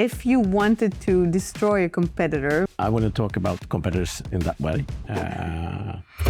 If you wanted to destroy a competitor... I wouldn't talk about competitors in that way.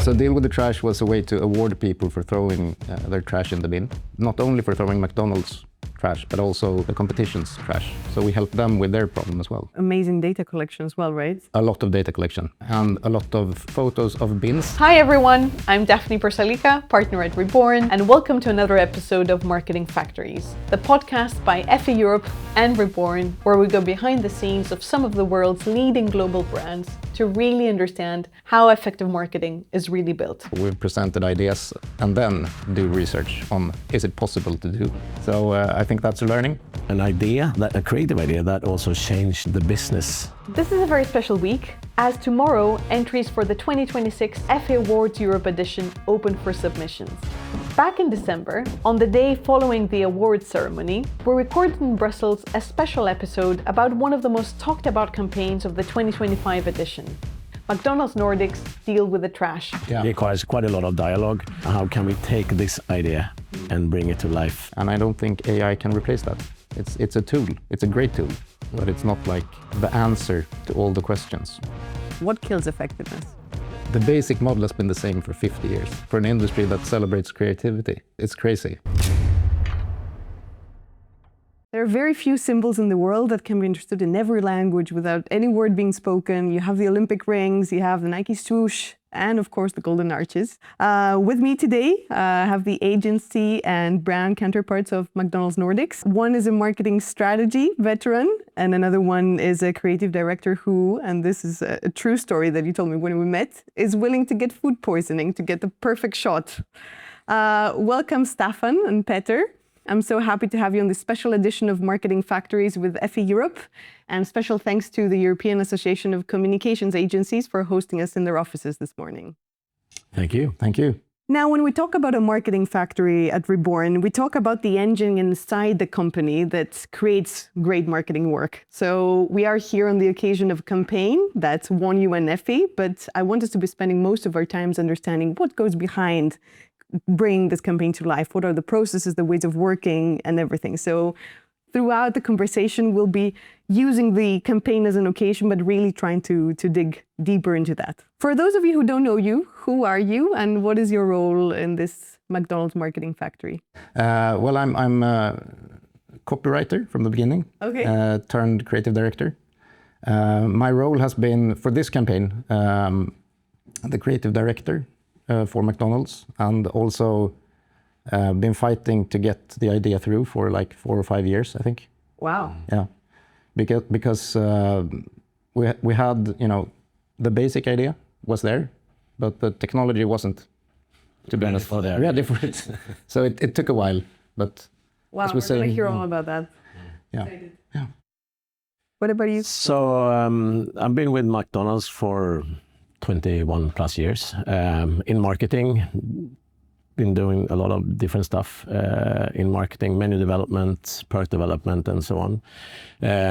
So Deal with the Trash was a way to award people for throwing their trash in the bin. Not only for throwing McDonald's trash, but also the competition's trash. So we help them with their problem as well. Amazing data collection as well, right? A lot of data collection and a lot of photos of bins. Hi everyone, I'm Dafni Prosalika, partner at Reborrn, and welcome to another episode of Marketing Factories, the podcast by Effie Europe and Reborrn, where we go behind the scenes of some of the world's leading global brands to really understand how effective marketing is really built. We've presented ideas and then do research on is it possible to do. So I think that's a learning. An idea, a creative idea that also changed the business. This is a very special week, as tomorrow entries for the 2026 Effie Awards Europe edition open for submissions. Back in December, on the day following the awards ceremony, we recorded in Brussels a special episode about one of the most talked about campaigns of the 2025 edition. McDonald's Nordics Deal with the Trash. It requires quite a lot of dialogue. How can we take this idea and bring it to life? And I don't think AI can replace that. It's a tool, it's a great tool, but it's not like the answer to all the questions. What kills effectiveness? The basic model has been the same for 50 years. For an industry that celebrates creativity, it's crazy. There are very few symbols in the world that can be understood in every language without any word being spoken. You have the Olympic rings, you have the Nike swoosh, and of course the golden arches. With me today, I have the agency and brand counterparts of McDonald's Nordics. One is a marketing strategy veteran, and another one is a creative director who, and this is a true story that you told me when we met, is willing to get food poisoning to get the perfect shot. Welcome, Staffan and Petter. I'm so happy to have you on this special edition of Marketing Factories with Effie Europe, and special thanks to the European Association of Communications Agencies for hosting us in their offices this morning. Thank you. Thank you. Now, when we talk about a marketing factory at Reborn, we talk about the engine inside the company that creates great marketing work. So we are here on the occasion of a campaign that's won you and Effie, but I want us to be spending most of our time understanding what goes behind bring this campaign to life. What are the processes, the ways of working, and everything. So throughout the conversation, we'll be using the campaign as an occasion, but really trying to dig deeper into that. For those of you who don't know you, who are you and what is your role in this McDonald's marketing factory? Well, I'm a copywriter from the beginning, turned creative director. My role has been, for this campaign, the creative director for McDonald's, and also been fighting to get the idea through for like 4 or 5 years, I think. Wow. Yeah, because we had, the basic idea was there, but the technology wasn't, to be honest, ready for it. So it took a while, but wow, we're going to hear all about that. Yeah. Yeah. What about you? So I've been with McDonald's for 21 plus years in marketing. Been doing a lot of different stuff in marketing, menu development, product development, and so on.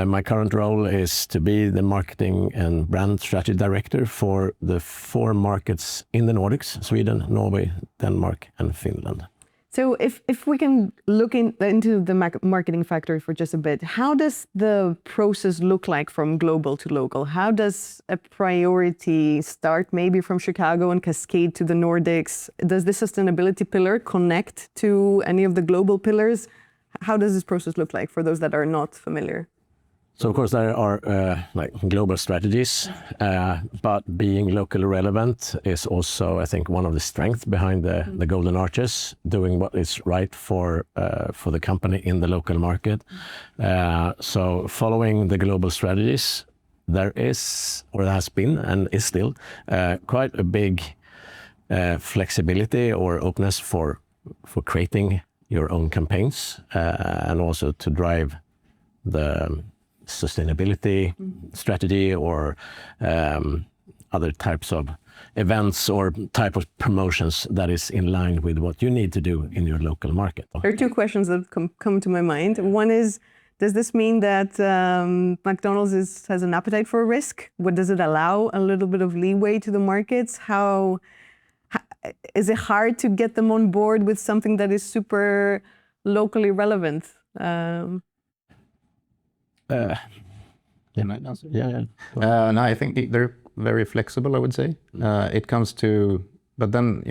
My current role is to be the marketing and brand strategy director for the 4 markets in the Nordics: Sweden, Norway, Denmark, and Finland. So if we can look into the marketing factory for just a bit, how does the process look like from global to local? How does a priority start maybe from Chicago and cascade to the Nordics? Does the sustainability pillar connect to any of the global pillars? How does this process look like for those that are not familiar? So of course there are like global strategies, but being locally relevant is also, I think, one of the strengths behind the golden arches, doing what is right for the company in the local market. So following the global strategies, there is, or there has been, and is still, quite a big flexibility or openness for creating your own campaigns, and also to drive the sustainability strategy or other types of events or type of promotions that is in line with what you need to do in your local market. There are 2 questions that come to my mind. One is, does this mean that McDonald's has an appetite for risk? What does it allow a little bit of leeway to the markets? How is it hard to get them on board with something that is super locally relevant? Can I answer? Yeah. No, I think they're very flexible, I would say. It comes to, but then,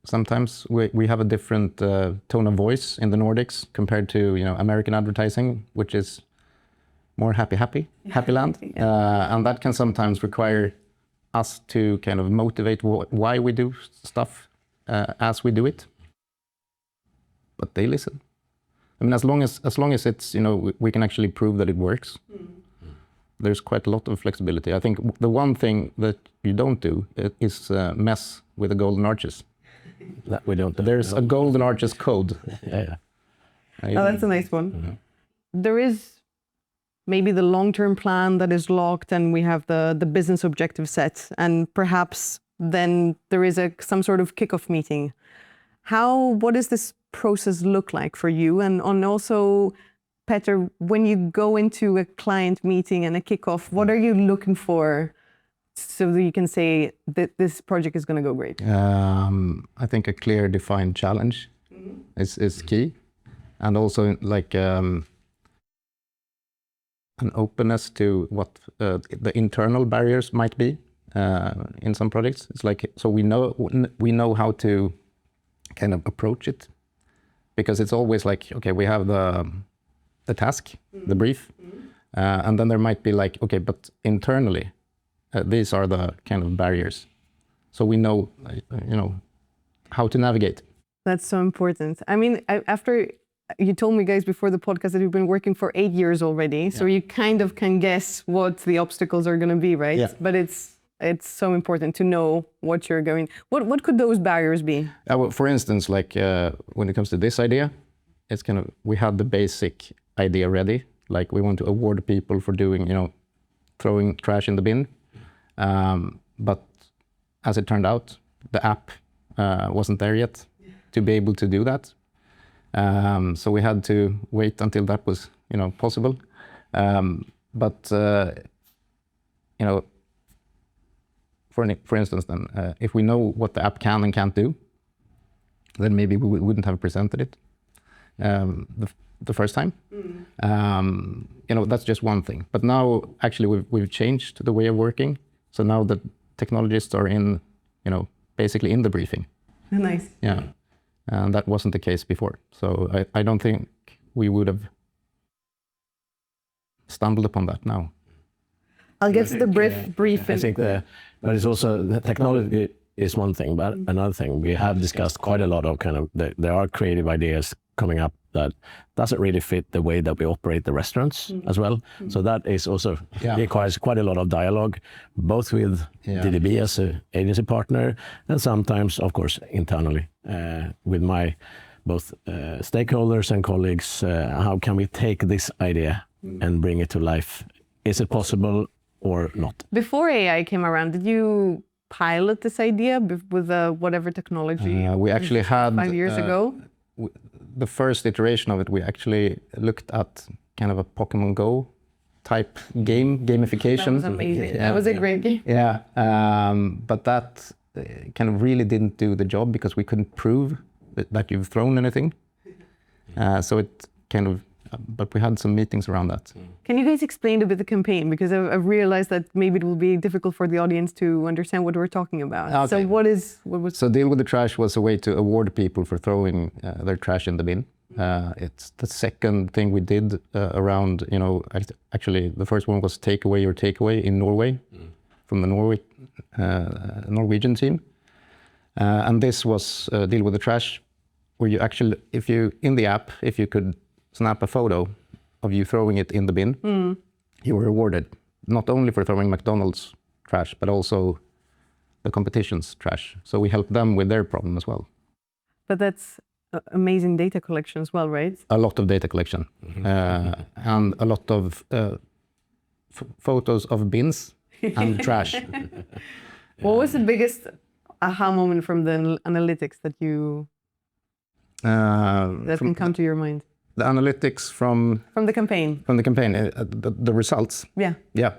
sometimes we have a different tone of voice in the Nordics compared to, American advertising, which is more happy land. And that can sometimes require us to kind of motivate why we do stuff as we do it. But they listen. I mean, as long as it's, we can actually prove that it works. There's quite a lot of flexibility. I think the one thing that you don't do is mess with the golden arches. That we don't do. There's a golden arches code. Yeah. Oh, that's a nice one. There is maybe the long-term plan that is locked, and we have the business objective set, and perhaps then there is some sort of kickoff meeting. What does this process look like for you? And also, Petter, when you go into a client meeting and a kickoff, what are you looking for so that you can say that this project is going to go great? I think a clear, defined challenge is key, and also like an openness to what the internal barriers might be in some projects. It's like, so we know how to kind of approach it, because it's always like, okay, we have the task, the brief, and then there might be like, okay, but internally, these are the kind of barriers. So we know, how to navigate. That's so important. I mean, after you told me, guys, before the podcast that you've been working for 8 years already, so you kind of can guess what the obstacles are going to be, right? Yeah. But it's so important to know what you're going. What could those barriers be? Well, for instance, like when it comes to this idea, it's kind of, we had the basic idea ready. Like we want to award people for doing, throwing trash in the bin. But as it turned out, the app wasn't there yet to be able to do that. So we had to wait until that was, possible. But for instance, then if we know what the app can and can't do, then maybe we wouldn't have presented it the first time. That's just one thing. But now, actually, we've changed the way of working. So now the technologists are in, basically in the briefing. Nice. Yeah. And that wasn't the case before. So I don't think we would have stumbled upon that now. I'll get to the brief. I think but it's also, the technology is one thing, but another thing, we have discussed quite a lot of there are creative ideas coming up that doesn't really fit the way that we operate the restaurants as well. So that is also requires quite a lot of dialogue, both with DDB as an agency partner, and sometimes, of course, internally with my both stakeholders and colleagues. How can we take this idea and bring it to life? Is it possible or not? Before AI came around, did you pilot this idea with whatever technology? We actually had 5 years ago. The first iteration of it, we actually looked at kind of a Pokemon Go type gamification. That was amazing. That was a great game. Yeah, but that kind of really didn't do the job because we couldn't prove that you've thrown anything. So it kind of, but we had some meetings around that. Can you guys explain a bit the campaign? Because I've realized that maybe it will be difficult for the audience to understand what we're talking about. Okay. So what was... So Deal with the Trash was a way to award people for throwing their trash in the bin. It's the second thing we did around, actually the first one was Take Away Your Takeaway in Norway, from the Norwegian team. And this was Deal with the Trash, where you actually, in the app, if you could snap a photo of you throwing it in the bin, you were rewarded, not only for throwing McDonald's trash, but also the competition's trash. So we helped them with their problem as well. But that's amazing data collection as well, right? A lot of data collection, and a lot of photos of bins and trash. What was the biggest aha moment from the analytics that can come to your mind? The analytics from the campaign. From the campaign, the results. Yeah. Yeah.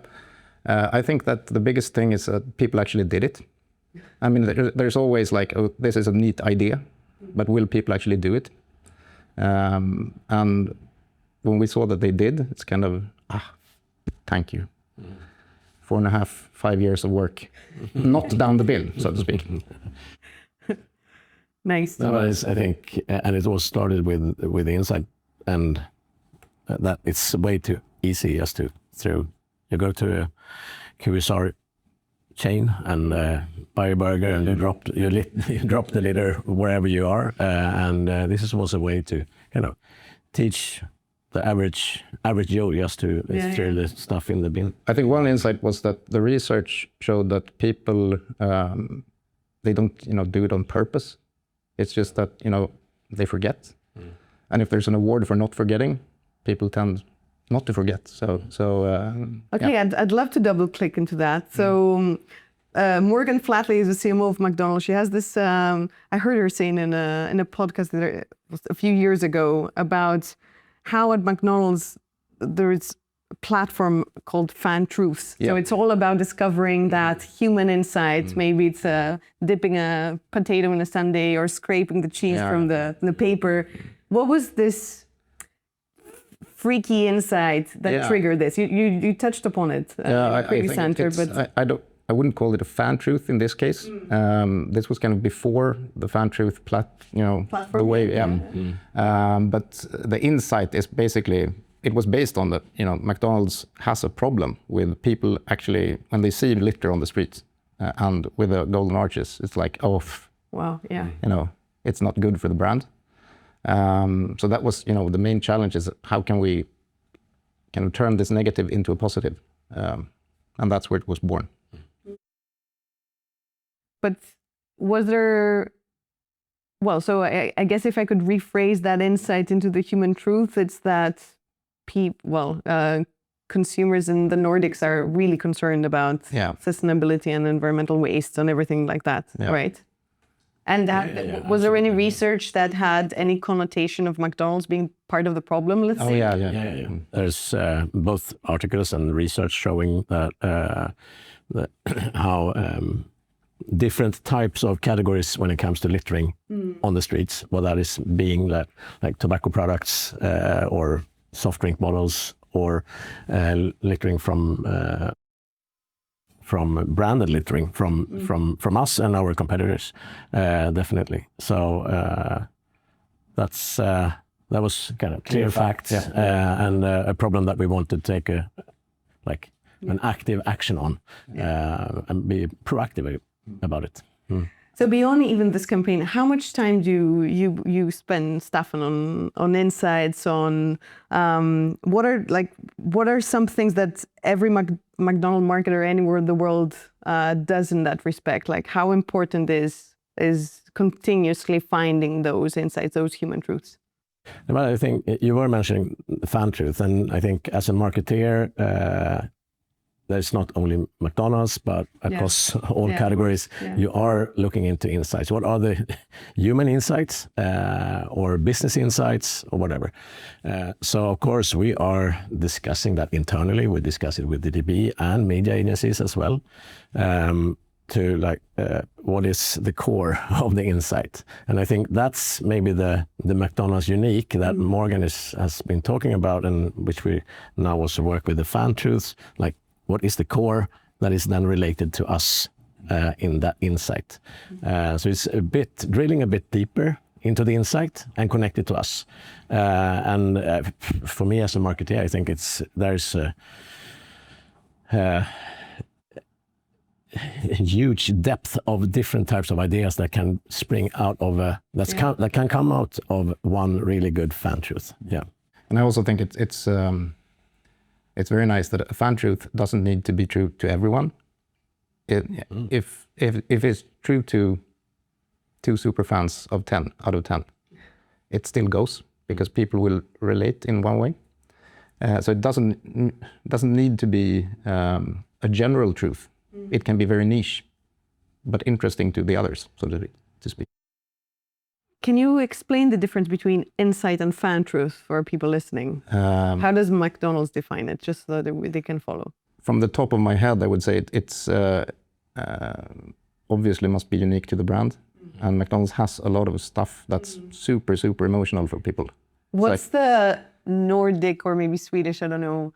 I think that the biggest thing is that people actually did it. I mean, there's always like, oh, this is a neat idea, but will people actually do it? And when we saw that they did, it's kind of, thank you. 4.5, 5 years of work, not down the bill, so to speak. Nice. No, I think, and it all started with the insight, and that it's way too easy just to you go to a QSR chain and buy a burger, and you drop the litter wherever you are, and this was a way to teach the average Joe just to throw the stuff in the bin. I think one insight was that the research showed that people they don't do it on purpose. It's just that they forget, and if there's an award for not forgetting, people tend not to forget. Okay, yeah. I'd love to double click into that. So Morgan Flatley is the CMO of McDonald's. She has this. I heard her saying in a podcast that was a few years ago about how at McDonald's there is a platform called Fan Truths. Yeah. So it's all about discovering that human insight. Maybe it's dipping a potato in a sundae or scraping the cheese from the paper. What was this freaky insight that triggered this? You touched upon it. Pretty centered, but I wouldn't call it a fan truth in this case. This was kind of before the fan truth platform. The way, but the insight is basically, it was based on that, McDonald's has a problem with people actually, when they see litter on the streets and with the golden arches, it's like, wow, yeah. It's not good for the brand. So that was, the main challenge is how can we kind of turn this negative into a positive? And that's where it was born. But was there, so I guess if I could rephrase that insight into the human truth, it's that consumers in the Nordics are really concerned about sustainability and environmental waste and everything like that, right? And was there any research that had any connotation of McDonald's being part of the problem, let's say? Yeah. There's both articles and research showing that how different types of categories when it comes to littering on the streets, whether that is being like tobacco products or soft drink bottles or littering from branded littering from us and our competitors, definitely. So that was kind of clear facts and a problem that we want to take an active action on and be proactive about it. So beyond even this campaign, how much time do you spend, Staffan, on insights, on what are some things that every McDonald's marketer anywhere in the world does in that respect? Like how important is continuously finding those insights, those human truths? Well, I think you were mentioning the fan truth, and I think as a marketeer, there's not only McDonald's, but across all categories, you are looking into insights. What are the human insights or business insights or whatever? So of course we are discussing that internally. We discuss it with DDB and media agencies as well, to what is the core of the insight. And I think that's maybe the McDonald's unique that Morgan has been talking about, and which we now also work with the fan truths, like what is the core that is then related to us in that insight. So it's drilling a bit deeper into the insight and connected to us. And for me as a marketer, I think there's a huge depth of different types of ideas that can spring out of that can come out of one really good fan truth. Yeah, and I also think it's very nice that a fan truth doesn't need to be true to everyone. If it's true to 2 super fans of 10 out of 10, it still goes because people will relate in one way. So it doesn't need to be a general truth. It can be very niche, but interesting to the others, so to speak. Can you explain the difference between insight and fan truth for people listening? How does McDonald's define it, just so that they can follow? From the top of my head, I would say it's obviously must be unique to the brand. And McDonald's has a lot of stuff that's super, super emotional for people. What's the Nordic or maybe Swedish, I don't know,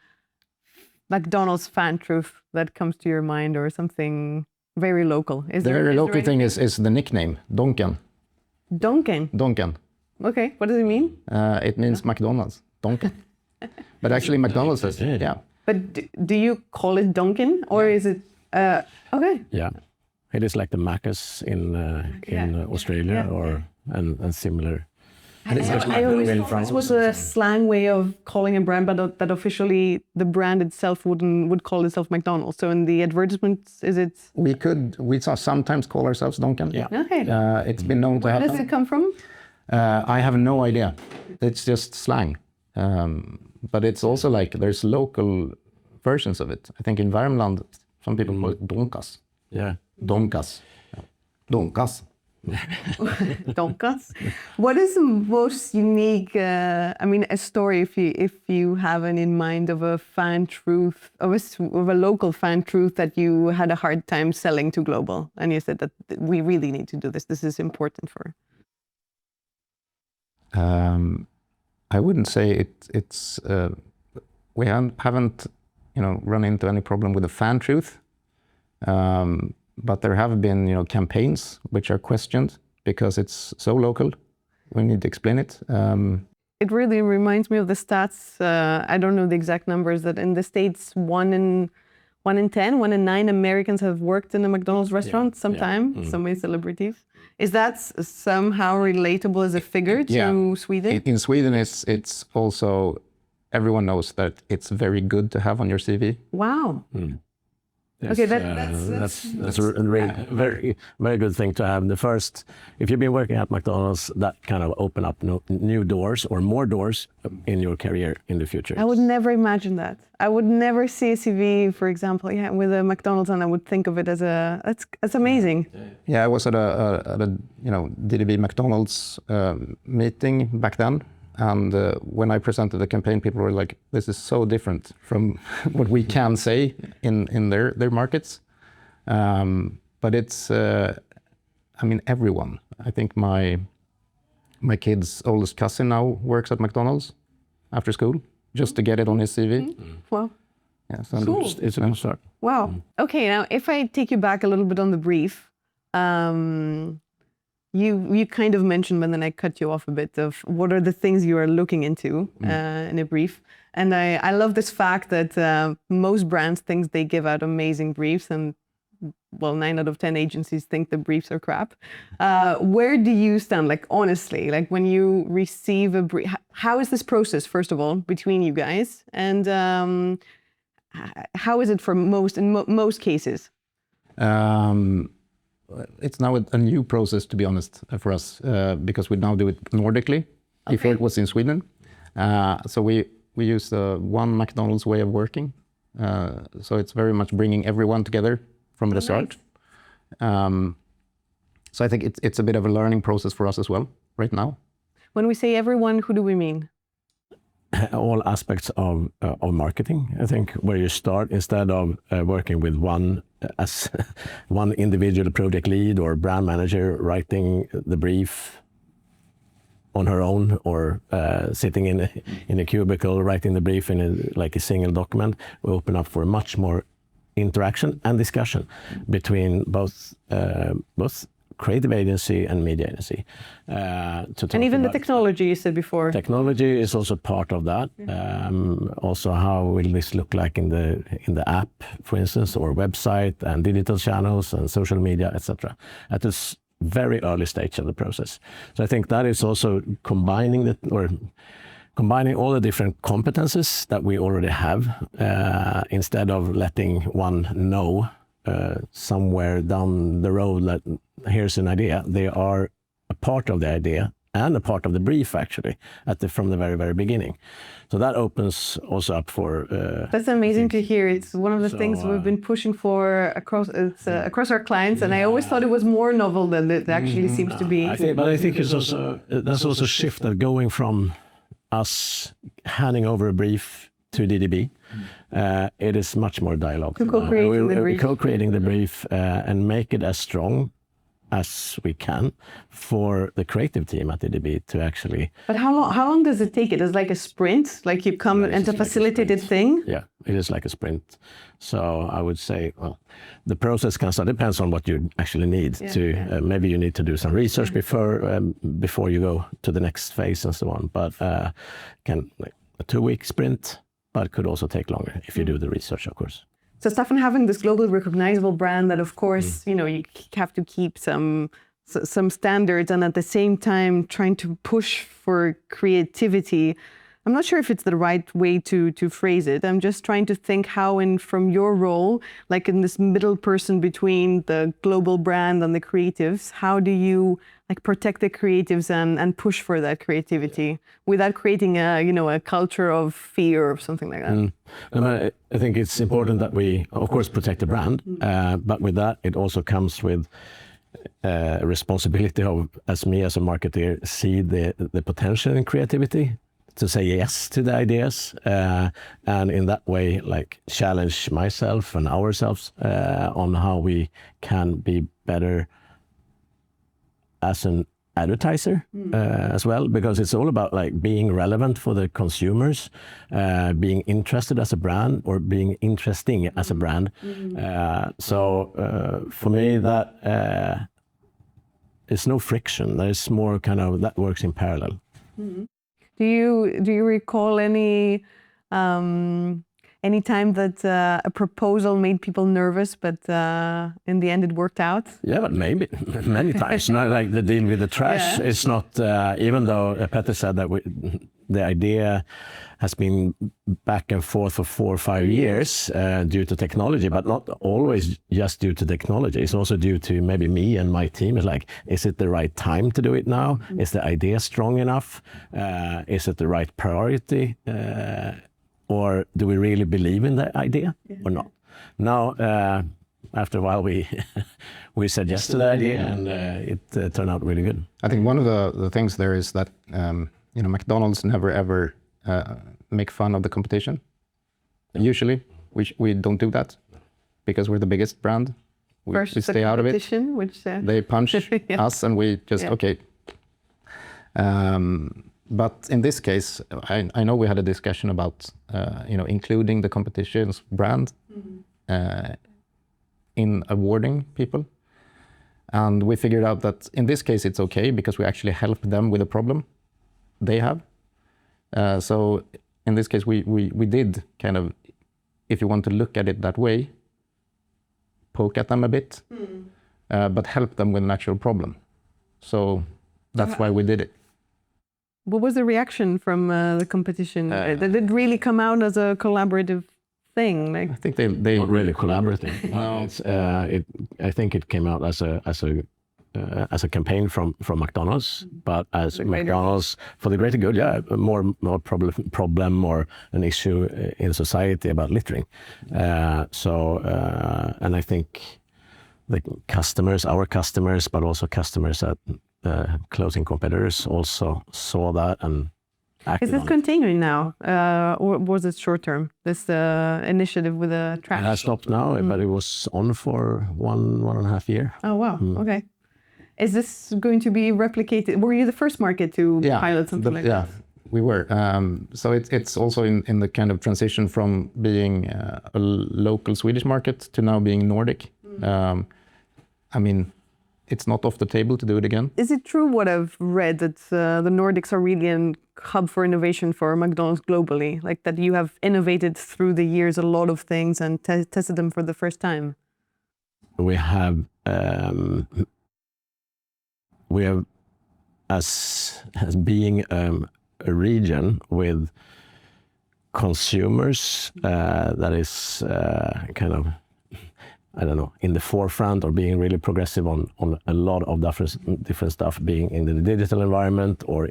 McDonald's fan truth that comes to your mind, or something very local? The very local thing is the nickname, Donken. Donken? Donken. Okay, what does it mean? It means McDonald's, Donken. But actually McDonald's is, yeah. But do you call it Donken, or is it, okay. Yeah, it is like the Macca's in Australia, or and similar. I always thought this was a slang way of calling a brand, but that officially the brand itself would call itself McDonald's. So in the advertisements, is it? We sometimes call ourselves Donken. Yeah. Okay. It's been known to happen. Where does it come from? I have no idea. It's just slang. But it's also like there's local versions of it. I think in Värmland, some people call it Donkas. Yeah. Donkas. Donkas. Donkas. What is the most unique, a story, if you have an in mind, of a fan truth, of a local fan truth that you had a hard time selling to global, and you said that we really need to do this. This is important for. I wouldn't say it's. We haven't, run into any problem with the fan truth. But there have been, campaigns which are questioned because it's so local. We need to explain it. It really reminds me of the stats. I don't know the exact numbers, that in the States, 1 in 10, 1 in 9 Americans have worked in a McDonald's restaurant sometime. Yeah. Some way celebrities. Is that somehow relatable as a figure to Sweden? In Sweden, it's also, everyone knows that it's very good to have on your CV. Wow. Mm. Yes, okay, that's a really very good thing to have. If you've been working at McDonald's, that kind of open up new doors or more doors in your career in the future. I would never imagine that. I would never see a CV, for example, with a McDonald's, and I would think of it as that's amazing. Yeah, I was at a DDB McDonald's meeting back then. And when I presented the campaign, people were like, "This is so different from what we can say in their markets." But it's, everyone. I think my kid's oldest cousin now works at McDonald's after school, just to get it on his CV. Mm-hmm. Wow. Yeah, so cool. It's a start. Wow. Okay, now if I take you back a little bit on the brief. You kind of mentioned, but then I cut you off a bit, of what are the things you are looking into in a brief. And I love this fact that most brands think they give out amazing briefs, and 9 out of 10 agencies think the briefs are crap. Where do you stand, like honestly, like when you receive a brief, how is this process, first of all, between you guys? And how is it for in most cases? It's now a new process, to be honest, for us, because we now do it Nordically. Okay. Before it was in Sweden. So we use one McDonald's way of working. So it's very much bringing everyone together from the start. So I think it's a bit of a learning process for us as well, right now. When we say everyone, who do we mean? All aspects of marketing. I think where you start, instead of working with one individual project lead or brand manager writing the brief on her own, or sitting in a cubicle writing the brief in a single document, we open up for much more interaction and discussion between both creative agency and media agency. And even the technology you said before. Technology is also part of that. Also, how will this look like in the app, for instance, or website and digital channels and social media, etc. At this very early stage of the process. So I think that is also combining all the different competences that we already have, instead of letting one know somewhere down the road that here's an idea. They are a part of the idea and a part of the brief, actually, from the very, very beginning. So that opens also up for... That's amazing to hear. It's one of the things we've been pushing for across our clients, and I always thought it was more novel than it actually seems to be. I think that's also a shift, that going from us handing over a brief to DDB, it is much more dialogue. Co-creating the brief. Co-creating the brief and make it as strong as we can for the creative team at DDB to actually. But how long does it take? It is like a sprint, like you come and to facilitate a thing? Yeah, it is like a sprint. So I would say, well, the process can start, depends on what you actually need to, maybe you need to do some research before you go to the next phase and so on. But can like a 2-week sprint, but it could also take longer if you do the research, of course. So Staffan, having this globally recognizable brand that, of course, you know, you have to keep some standards, and at the same time trying to push for creativity. I'm not sure if it's the right way to phrase it. I'm just trying to think how, from your role, like in this middle person between the global brand and the creatives, how do you like protect the creatives and push for that creativity without creating a culture of fear or something like that? And I think it's important that we, of course, protect the brand, but with that, it also comes with responsibility of, as a marketer, see the potential in creativity, to say yes to the ideas, and in that way, like challenge myself and ourselves on how we can be better as an advertiser as well, because it's all about like being relevant for the consumers, being interested as a brand or being interesting as a brand. So for me, that it's no friction. There's more kind of that works in parallel. Do you recall any time that a proposal made people nervous, but in the end it worked out? Yeah, but maybe many times. Not like the deal with the trash. Yeah. It's not even though Petter said that the idea has been back and forth for 4 or 5 years due to technology, but not always just due to technology. It's also due to maybe me and my team. It's like, is it the right time to do it now? Is the idea strong enough? Is it the right priority? Or do we really believe in the idea or not? Now, after a while, we said yes to the idea, and it turned out really good. I think one of the things there is that McDonald's never ever make fun of the competition. Usually, we don't do that because we're the biggest brand. We stay out of it. Which, they punch us, and we just okay. But in this case, I know we had a discussion about including the competition's brand in awarding people, and we figured out that in this case it's okay because we actually help them with a problem they have. So in this case, we did kind of, if you want to look at it that way, poke at them a bit, but help them with an actual problem. So that's why we did it. What was the reaction from the competition? Did it really come out as a collaborative thing? Like, I think they not really collaborative. I think it came out as a campaign from McDonald's, but as McDonald's for the greater good. Yeah, more problem or an issue in society about littering. And I think the customers, our customers, but also customers at closing competitors also saw that and acted. Is this continuing now, or was it short term? This initiative with the trash? It has stopped now, but it was on for 1.5 years. Oh wow! Okay. Is this going to be replicated? Were you the first market to pilot something like that? Yeah, we were. So it's also in the kind of transition from being a local Swedish market to now being Nordic. I mean, it's not off the table to do it again. Is it true what I've read that the Nordics are really a hub for innovation for McDonald's globally? Like that you have innovated through the years a lot of things and tested them for the first time? We have as being a region with consumers that is kind of, I don't know, in the forefront or being really progressive on a lot of different stuff, being in the digital environment or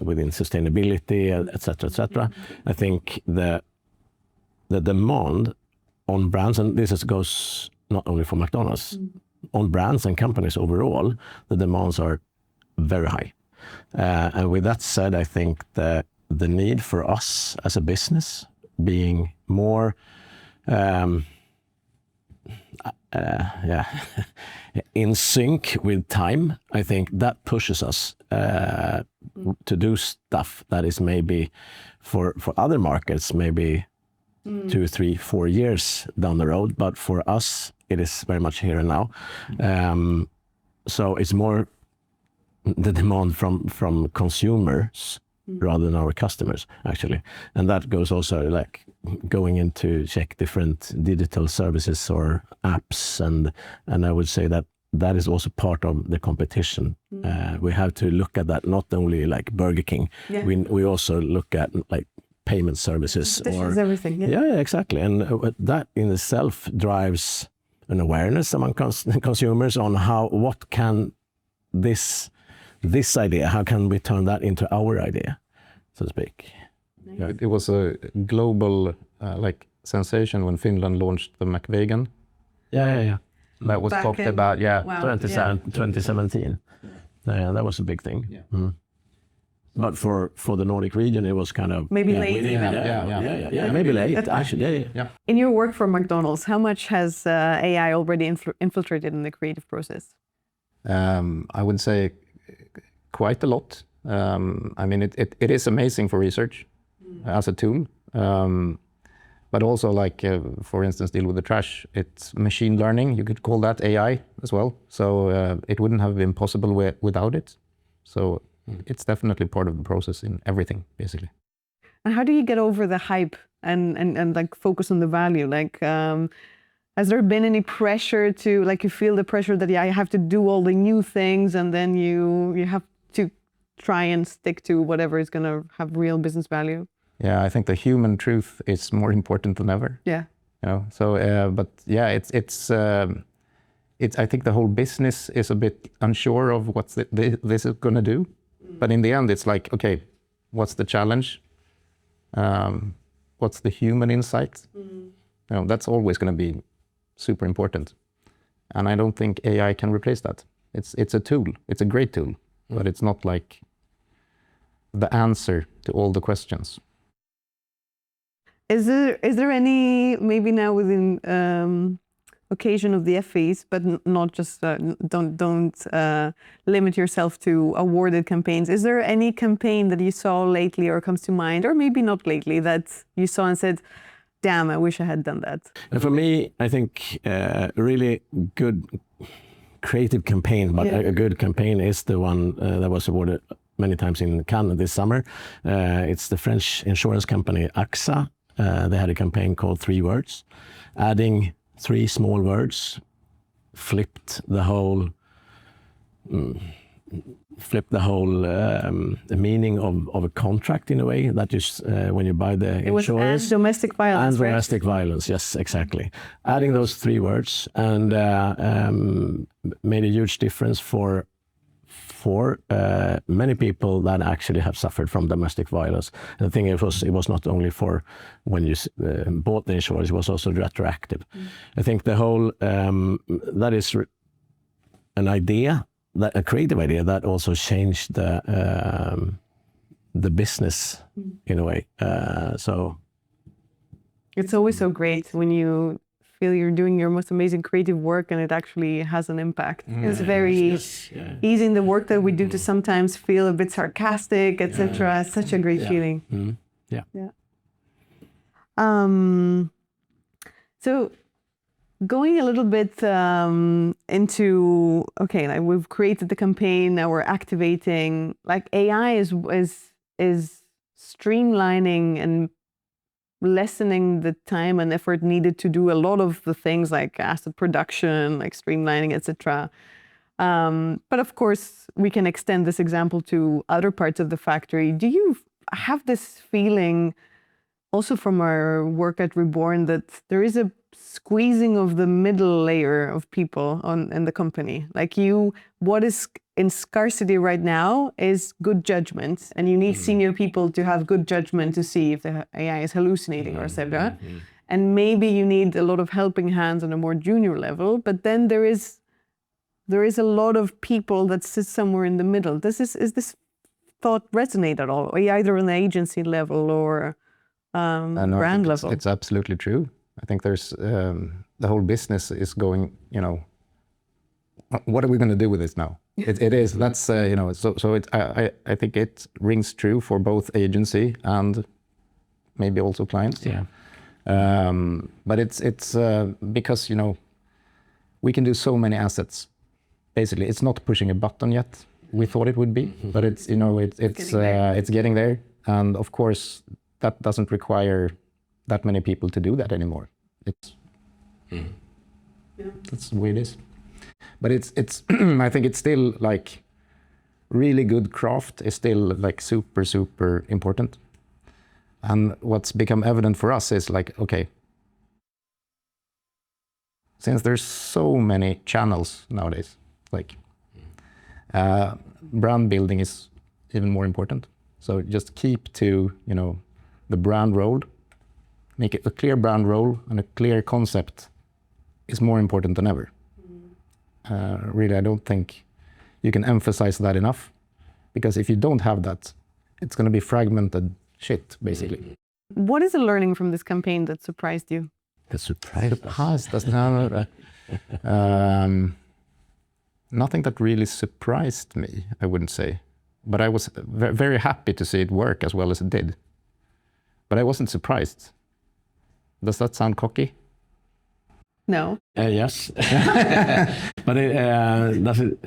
within sustainability, etc., etc. I think the demand on brands, and this goes not only for McDonald's, on brands and companies overall, the demands are very high. And with that said, I think the need for us as a business being more in sync with time, I think that pushes us to do stuff that is maybe for other markets, maybe 2, 3, 4 years down the road. But for us, it is very much here and now. So it's more the demand from consumers rather than our customers, actually. And that goes also like going into check different digital services or apps. And I would say that is also part of the competition. We have to look at that, not only like Burger King. Yeah. We also look at like payment services. This is everything. Yeah, exactly. And that in itself drives an awareness among consumers on what can this idea, how can we turn that into our idea, so to speak. Nice. Yeah, it was a global like sensation when Finland launched the McVegan. Yeah. That was talked about, wow. 2017. Yeah, that was a big thing. Yeah. But for the Nordic region, it was kind of maybe late. Maybe late. Actually, yeah. In your work for McDonald's, how much has AI already infiltrated in the creative process? I would say quite a lot. I mean, it is amazing for research as a tool, but also like, for instance, deal with the trash. It's machine learning. You could call that AI as well. So it wouldn't have been possible without it. So it's definitely part of the process in everything, basically. And how do you get over the hype and like focus on the value? Like, has there been any pressure to, like, you feel the pressure that I have to do all the new things, and then you have to try and stick to whatever is going to have real business value? Yeah, I think the human truth is more important than ever. Yeah. You know, so but yeah, it's I think the whole business is a bit unsure of what this is going to do. But in the end, it's like, okay, what's the challenge? What's the human insight? You know, that's always going to be super important. And I don't think AI can replace that. It's a tool. It's a great tool, but it's not like the answer to all the questions. Is there any, maybe now within occasion of the Effies, but not just don't limit yourself to awarded campaigns. Is there any campaign that you saw lately or comes to mind, or maybe not lately, that you saw and said, damn, I wish I had done that? And for me, I think a really good creative campaign, but a good campaign is the one that was awarded many times in Cannes this summer. It's the French insurance company AXA. They had a campaign called 3 Words, adding 3 small words, flipped the whole meaning of a contract in a way. That is when you buy the insurance. It was domestic violence. And domestic violence, yes, exactly. Adding those 3 words and made a huge difference for many people that actually have suffered from domestic violence. And the thing it was not only for when you bought the insurance, it was also retroactive. I think the whole that is an idea, a creative idea that also changed the business in a way. So it's always so great when you feel you're doing your most amazing creative work and it actually has an impact. It's very easy in the work that we do to sometimes feel a bit sarcastic, etc. It's such a great feeling. So going a little bit into, okay, like we've created the campaign, now we're activating, like AI is streamlining and lessening the time and effort needed to do a lot of the things like asset production, like streamlining, etc. But of course, we can extend this example to other parts of the factory. Do you have this feeling also from our work at Reborrn that there is a squeezing of the middle layer of people in the company? Like what is in scarcity right now is good judgment, and you need senior people to have good judgment to see if the AI is hallucinating or etc. And maybe you need a lot of helping hands on a more junior level, but then there is a lot of people that sit somewhere in the middle. Is this thought resonate at all, either on the agency level or brand level? It's absolutely true. I think there's the whole business is going, what are we going to do with this now? It is. That's you know. So I think it rings true for both agency and maybe also clients. Yeah. But it's because you know we can do so many assets. Basically, it's not pushing a button yet. We thought it would be, but it's you know it's getting there. And of course, that doesn't require that many people to do that anymore. It's that's the way it is. But it's I think it's still like really good craft is still like super important. And what's become evident for us is like, okay, since there's so many channels nowadays, like brand building is even more important. So just keep to, you know, the brand role, make it a clear brand role and a clear concept is more important than ever. Really, I don't think you can emphasize that enough, because if you don't have that, it's going to be fragmented shit, basically. What is a learning from this campaign that surprised you? The surprise. Nothing that really surprised me, I wouldn't say. But I was very happy to see it work as well as it did. But I wasn't surprised. Does that sound cocky? No. Yes. But does it?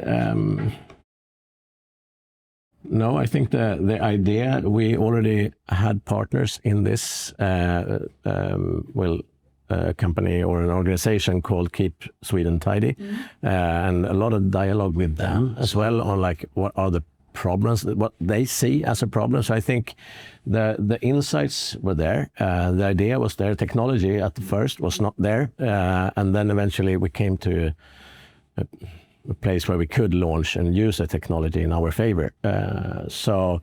No, I think the idea, we already had partners in this company or an organization called Keep Sweden Tidy, and a lot of dialogue with them as well on like what are the problems, what they see as a problem. So I think the insights were there, the idea was there, technology at the first was not there, and then eventually we came to a place where we could launch and use the technology in our favor. So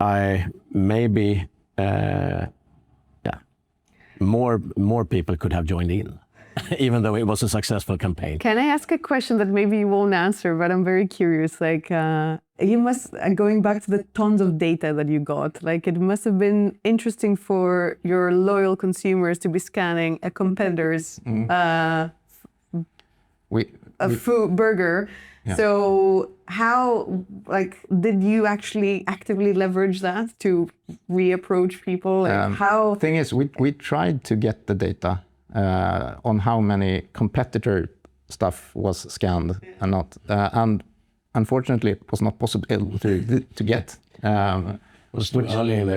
I maybe more people could have joined in, even though it was a successful campaign. Can I ask a question that maybe you won't answer, but I'm very curious. Like, you must, going back to the tons of data that you got, like it must have been interesting for your loyal consumers to be scanning a competitor's food burger. Yeah. So how, like, did you actually actively leverage that to reapproach people? Like, how? Thing is, we tried to get the data on how many competitor stuff was scanned and not, and unfortunately it was not possible to get. It was too early in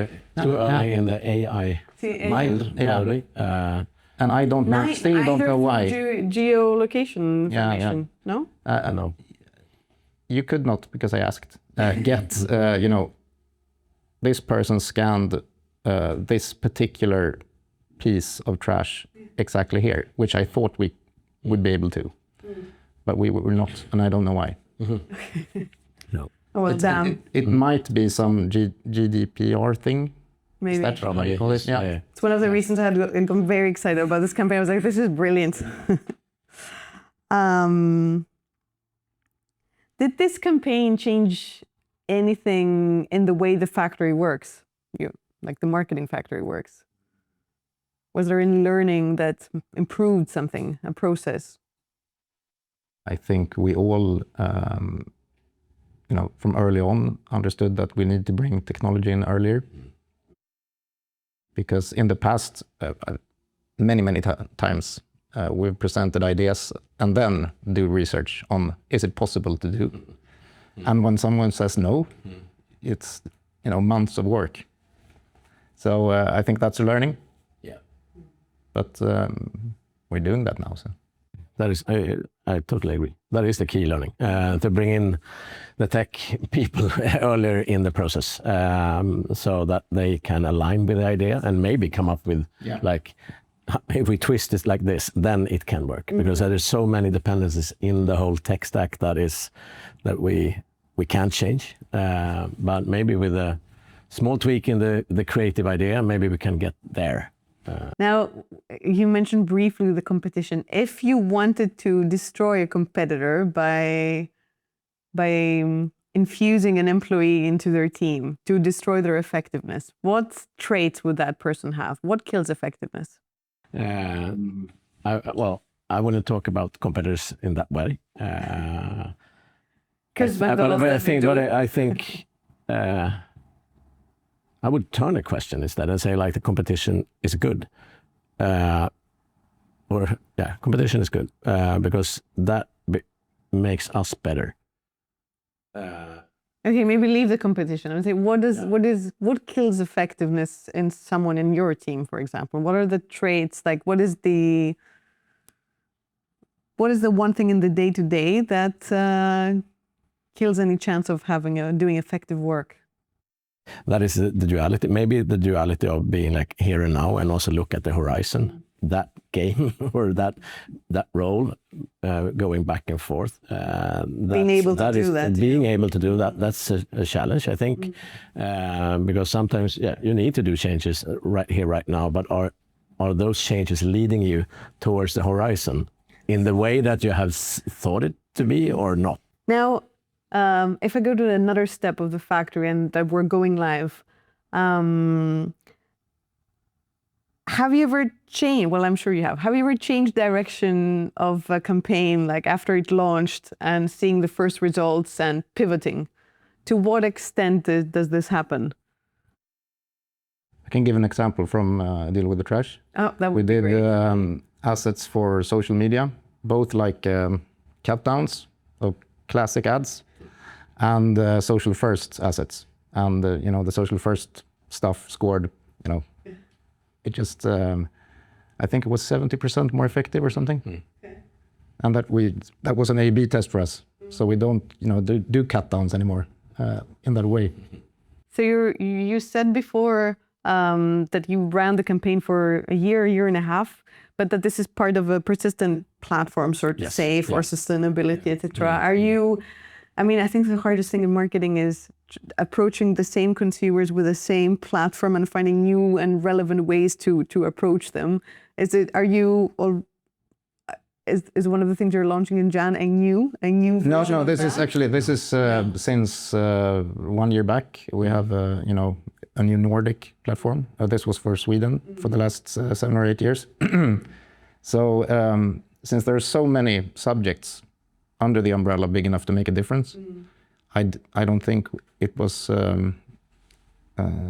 the AI mind, probably. And I don't know, still don't know why. Geolocation information, no? No. You could not, because I asked, get, you know, this person scanned this particular piece of trash exactly here, which I thought we would be able to, but we were not, and I don't know why. No. Oh, well, damn. It might be some GDPR thing. Maybe. Is that Probably. Yeah. It's one of the reasons I had gotten very excited about this campaign. I was like, this is brilliant. Did this campaign change anything in the way the factory works? Like the marketing factory works? Was there any learning that improved something, a process? I think we all, you know, from early on understood that we need to bring technology in earlier. Because in the past, many times, we've presented ideas and then do research on, is it possible to do? And when someone says no, it's, you know, months of work. So I think that's a learning. Yeah. But we're doing that now. So That is, I totally agree. That is the key learning, to bring in the tech people earlier in the process, so that they can align with the idea and maybe come up with, like, if we twist it like this, then it can work. Because there are so many dependencies in the whole tech stack that we can't change. But maybe with a small tweak in the creative idea, maybe we can get there. Now, you mentioned briefly the competition. If you wanted to destroy a competitor by infusing an employee into their team to destroy their effectiveness, what traits would that person have? What kills effectiveness? I I wouldn't talk about competitors in that way. Because I think I would turn the question instead and say like the competition is good. Competition is good because that makes us better. Okay, maybe leave the competition and say what kills effectiveness in someone in your team, for example? What are the traits? Like, what is the one thing in the day-to-day that kills any chance of doing effective work? That is the duality. Maybe the duality of being like here and now, and also look at the horizon. That game or that role, going back and forth. Being able to do that. That's a challenge, I think, because sometimes you need to do changes right here, right now. But are those changes leading you towards the horizon in the way that you have thought it to be, or not? Now, if I go to another step of the factory and that we're going live, have you ever changed? Well, I'm sure you have. Have you ever changed direction of a campaign, like after it launched and seeing the first results and pivoting? To what extent does this happen? I can give an example from Deal with the Trash. Oh, that would be great. We did assets for social media, both like cut downs of classic ads and social first assets. And the social first stuff scored, it just, I think it was 70% more effective or something. Okay. And that was an A/B test for us. So we don't, do cut downs anymore in that way. So you said before that you ran the campaign for a year and a half, but that this is part of a persistent platform, so to say, for sustainability, etc. Are you? I mean, I think the hardest thing in marketing is approaching the same consumers with the same platform and finding new and relevant ways to approach them. Is one of the things you're launching in Jan a new No, this is since 1 year back we have a new Nordic platform. This was for Sweden for the last 7 or 8 years. So since there are so many subjects under the umbrella big enough to make a difference, I don't think it was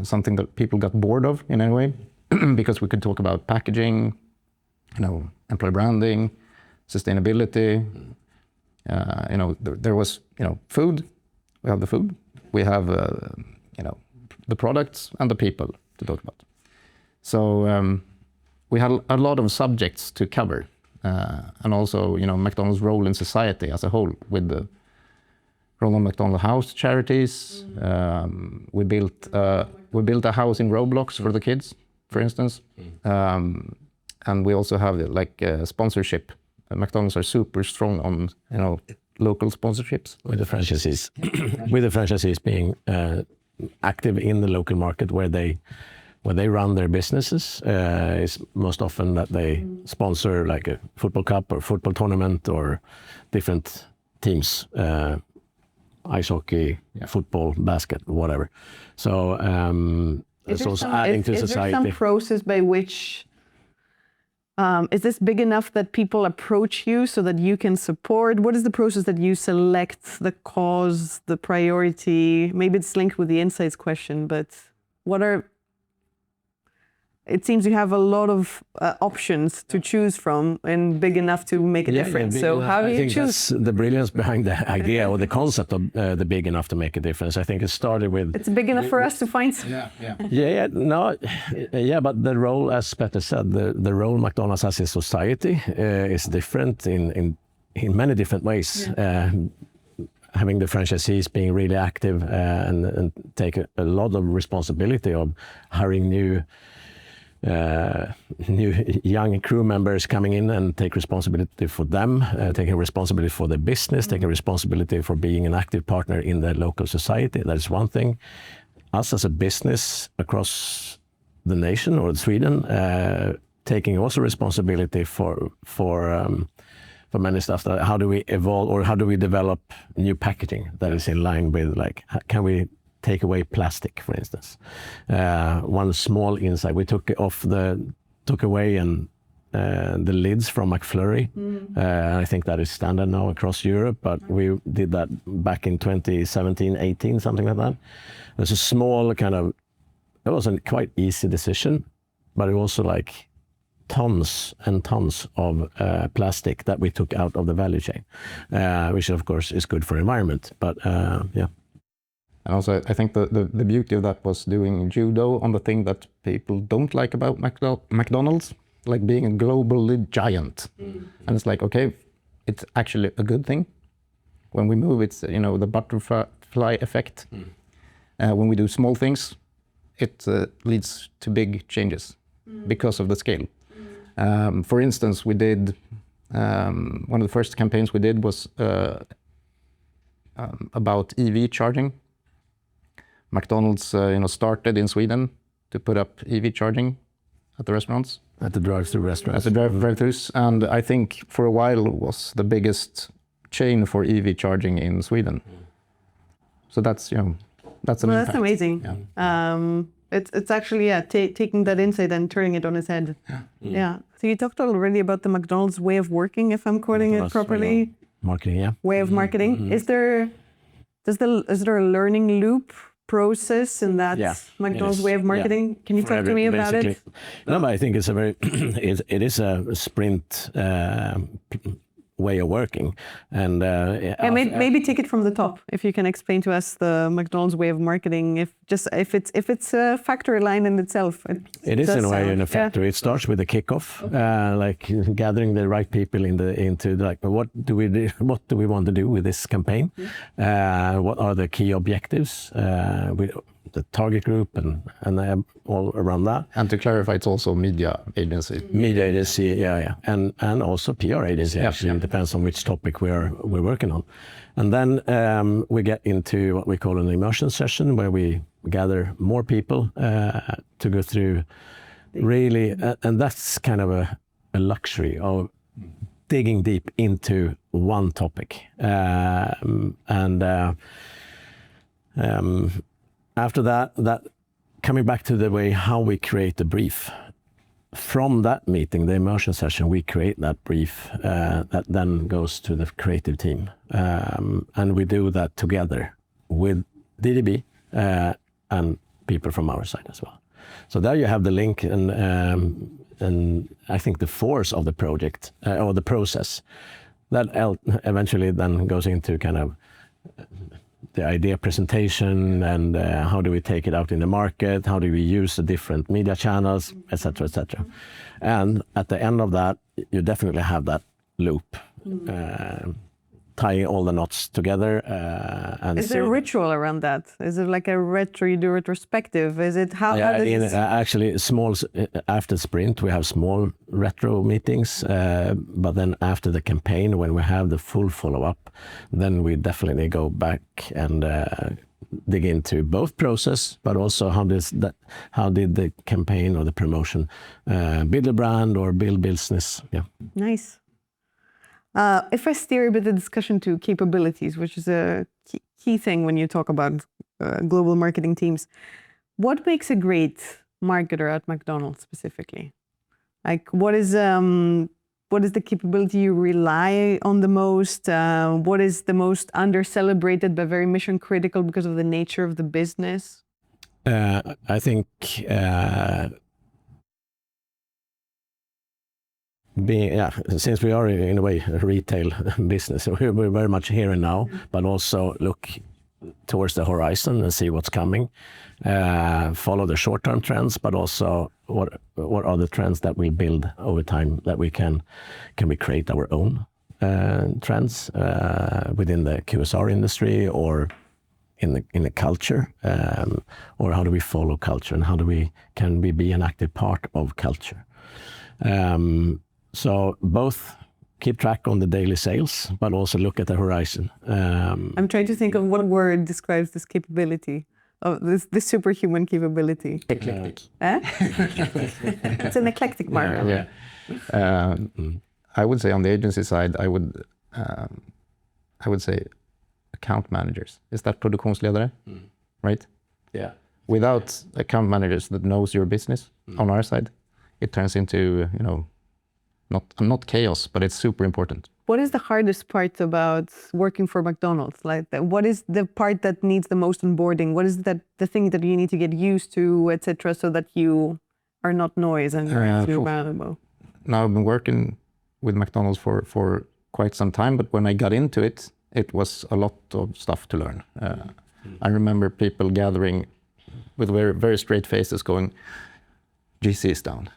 something that people got bored of in any way, because we could talk about packaging, employer branding, sustainability. There was food. We have the food. We have the products and the people to talk about. So we had a lot of subjects to cover, and also McDonald's role in society as a whole, with the role of McDonald's house charities. We built a house in Roblox for the kids, for instance, and we also have sponsorship. McDonald's are super strong on local sponsorships with the franchisees, with the franchisees being active in the local market where they run their businesses. It's most often that they sponsor like a football cup or football tournament or different teams, ice hockey, football, basket, whatever. So it's also adding to society. Is there some process by which is this big enough that people approach you so that you can support? What is the process that you select the cause, the priority? Maybe it's linked with the insights question, but it seems you have a lot of options to choose from and big enough to make a difference. So how do you choose? That's the brilliance behind the idea or the concept of the big enough to make a difference. I think it started with... It's big enough for us to find... But the role, as Petter said, the role McDonald's has in society is different in many different ways. Yeah. Having the franchisees being really active and take a lot of responsibility of hiring new young crew members coming in and take responsibility for them, taking responsibility for their business, taking responsibility for being an active partner in the local society. That is one thing. Us as a business across the nation or Sweden, taking also responsibility for many stuff. That how do we evolve or how do we develop new packaging that is in line with, like, can we take away plastic, for instance? One small insight, we took away and the lids from McFlurry. I think that is standard now across Europe, but we did that back in 2017, 18, something like that. It was a small kind of, it was a quite easy decision, but it was also like tons and tons of plastic that we took out of the value chain, which of course is good for environment, but yeah. And also, I think the beauty of that was doing judo on the thing that people don't like about McDonald's, like being a global giant. And it's like, okay, it's actually a good thing. When we move, it's, you know, the butterfly effect. When we do small things, it leads to big changes because of the scale. For instance, we did, one of the first campaigns we did was about EV charging. McDonald's, you know, started in Sweden to put up EV charging at the restaurants. At the drive-through restaurants. At the drive-throughs, and I think for a while was the biggest chain for EV charging in Sweden. So that's, you know, that's an impact. That's amazing. Yeah. It's actually taking that insight and turning it on its head. Yeah. So you talked already about the McDonald's way of working, if I'm quoting it properly. Marketing, yeah. Way of marketing. Is there a learning loop process in that McDonald's way of marketing? Can you talk to me about it? No, but I think it's a very it is a sprint way of working, and maybe take it from the top, if you can explain to us the McDonald's way of marketing. If it's a factory line in itself, it is in a way in a factory. It starts with a kickoff, like gathering the right people into like what do we want to do with this campaign? What are the key objectives? The target group and all around that. And to clarify, it's also media agency. Media agency, yeah, and also PR agency. Actually, depends on which topic we're working on. And then we get into what we call an immersion session, where we gather more people to go through really, and that's kind of a luxury of digging deep into one topic, after that, coming back to the way how we create the brief. From that meeting, the immersion session, we create that brief that then goes to the creative team. And we do that together with DDB and people from our side as well. So there you have the link and I think the force of the project or the process that eventually then goes into kind of the idea presentation and how do we take it out in the market, how do we use the different media channels, etc., etc. And at the end of that, you definitely have that loop, tying all the knots together. And is there a ritual around that? Is it like you do retrospective? Is it how? Actually, small after sprint we have small retro meetings, but then after the campaign, when we have the full follow-up, then we definitely go back and dig into both process, but also how did the campaign or the promotion build a brand or build business? Yeah. Nice. If I steer a bit the discussion to capabilities, which is a key thing when you talk about global marketing teams, what makes a great marketer at McDonald's specifically? Like, what is the capability you rely on the most? What is the most under-celebrated but very mission critical because of the nature of the business? I think since we are in a way a retail business, we're very much here and now, but also look towards the horizon and see what's coming. Follow the short-term trends, but also what are the trends that we build over time that we can we create our own trends within the QSR industry or in the culture, or how do we follow culture and how can we be an active part of culture? So both keep track on the daily sales, but also look at the horizon. I'm trying to think of what word describes this capability, of this superhuman capability. Eclectic. It's an eclectic market. Yeah. I would say on the agency side, I would say account managers. Is that produktionsledare? Right? Yeah. Without account managers that knows your business on our side, it turns into, not chaos, but it's super important. What is the hardest part about working for McDonald's? Like, what is the part that needs the most onboarding? What is the thing that you need to get used to, etc., so that you are not noise and you're actually valuable? Now I've been working with McDonald's for quite some time, but when I got into it, it was a lot of stuff to learn. I remember people gathering with very, very straight faces going, GC is down.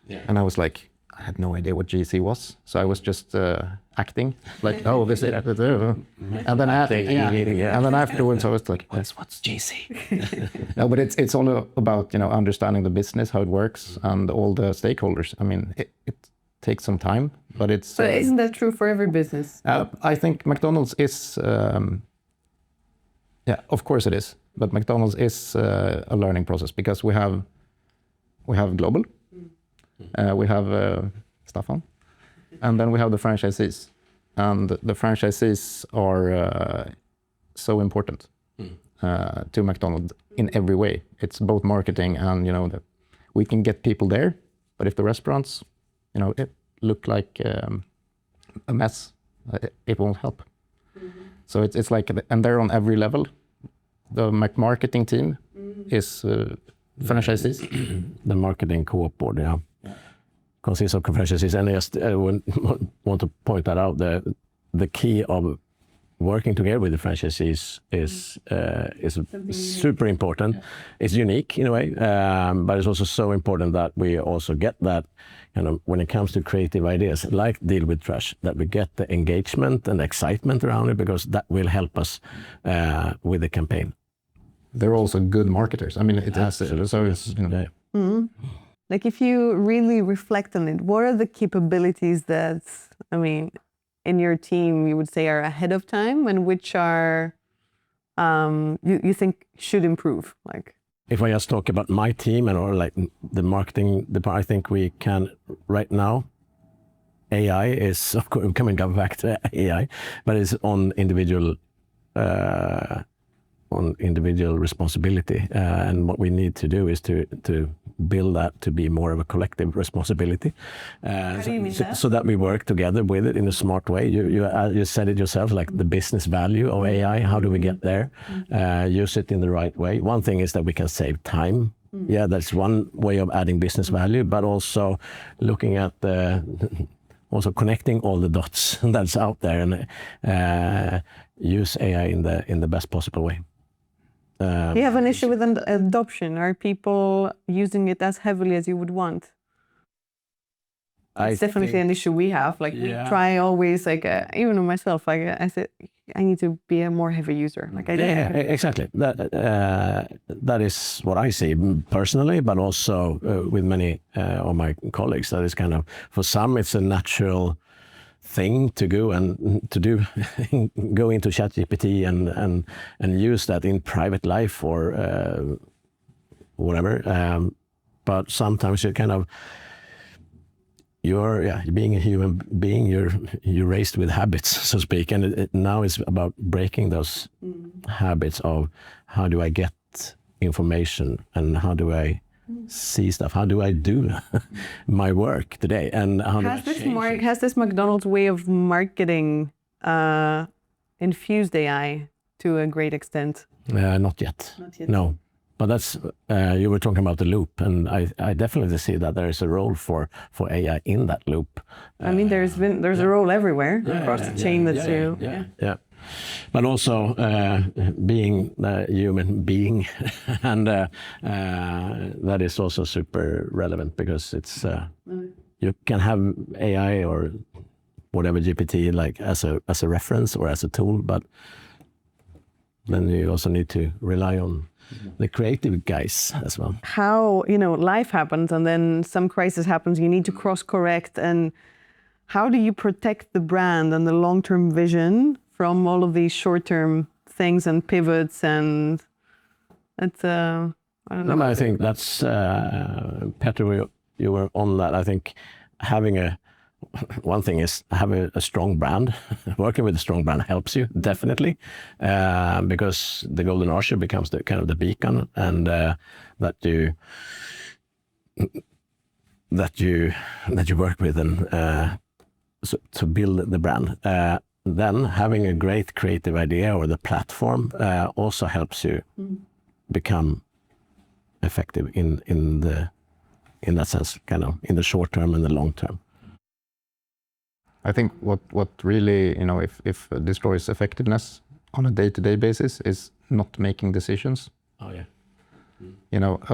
Yeah. And I was like, I had no idea what GC was. So I was just acting like, oh, this is it. And then and then afterwards I was like, what's GC? No, but it's all about, understanding the business, how it works, and all the stakeholders. I mean, it takes some time, but it's... But isn't that true for every business? I think McDonald's is... of course it is. But McDonald's is a learning process because we have global, we have Staffan, and then we have the franchisees. And the franchisees are so important to McDonald's in every way. It's both marketing and, that we can get people there, but if the restaurants, it look like a mess, it won't help. So it's like, and they're on every level. The marketing team is franchisees. The marketing co-op board, consists of franchisees. And I just want to point that out. The key of working together with the franchisees is super important. It's unique in a way, but it's also so important that we also get that, when it comes to creative ideas, like Deal with Trash, that we get the engagement and excitement around it, because that will help us with the campaign. They're also good marketers. I mean, it has to. So it's, Like, if you really reflect on it, what are the capabilities that, in your team you would say are ahead of time, and which are you think should improve? Like, if I just talk about my team or like the marketing department, I think we can right now. AI is, of course, coming back to AI, but it's on individual responsibility, and what we need to do is to build that to be more of a collective responsibility. How do you mean that? So that we work together with it in a smart way. You said it yourself, like the business value of AI. How do we get there? Use it in the right way. One thing is that we can save time. Yeah, that's one way of adding business value, but also looking at also connecting all the dots that's out there, and use AI in the best possible way. Do you have an issue with adoption? Are people using it as heavily as you would want? It's definitely an issue we have. Like, we try always, like, even myself, like I said, I need to be a more heavy user. Like, exactly. That is what I see personally, but also with many of my colleagues. That is kind of, for some, it's a natural thing to go and to do, go into ChatGPT and use that in private life or whatever. But sometimes you kind of, you're being a human being, you're raised with habits, so to speak, and now it's about breaking those habits of how do I get information and how do I see stuff, how do I do my work today, and how has this McDonald's way of marketing infused AI to a great extent? Not yet. No. But that's, you were talking about the loop, and I definitely see that there is a role for AI in that loop. There's a role everywhere across the chain that's you. Yeah. But also being a human being, and that is also super relevant, because it's you can have AI or whatever GPT like as a reference or as a tool, but then you also need to rely on the creative guys as well. How, life happens, and then some crisis happens, you need to cross correct, and how do you protect the brand and the long-term vision from all of these short-term things and pivots? And it's I don't know. I think that's Petter, you were on that. I think having one thing is having a strong brand. Working with a strong brand helps you, definitely, because the Golden Archer becomes the kind of the beacon, and that that you work with and so to build the brand. Then having a great creative idea or the platform also helps you become effective in that sense, kind of in the short term and the long term. I think what really, if destroys effectiveness on a day-to-day basis is not making decisions. Oh yeah.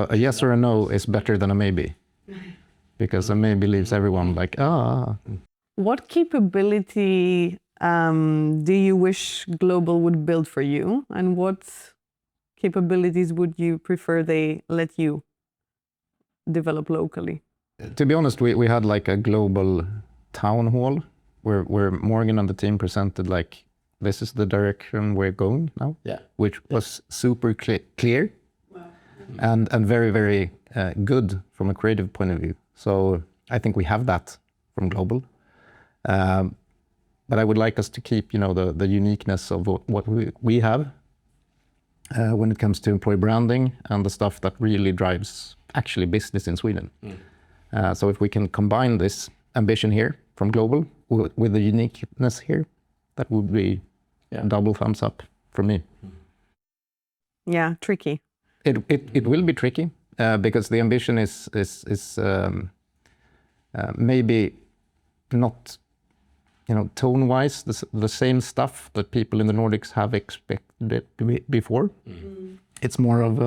A yes or a no is better than a maybe, because a maybe leaves everyone like, What capability do you wish Global would build for you, and what capabilities would you prefer they let you develop locally? To be honest, we had like a global town hall where Morgan and the team presented like, this is the direction we're going now, which was super clear. Wow. And very, very good from a creative point of view. So I think we have that from Global. But I would like us to keep, the uniqueness of what we have when it comes to employee branding and the stuff that really drives actually business in Sweden. So if we can combine this ambition here from Global with the uniqueness here, that would be double thumbs up for me. Yeah, tricky. It will be tricky because the ambition is maybe not, tone-wise the same stuff that people in the Nordics have expected before. It's more of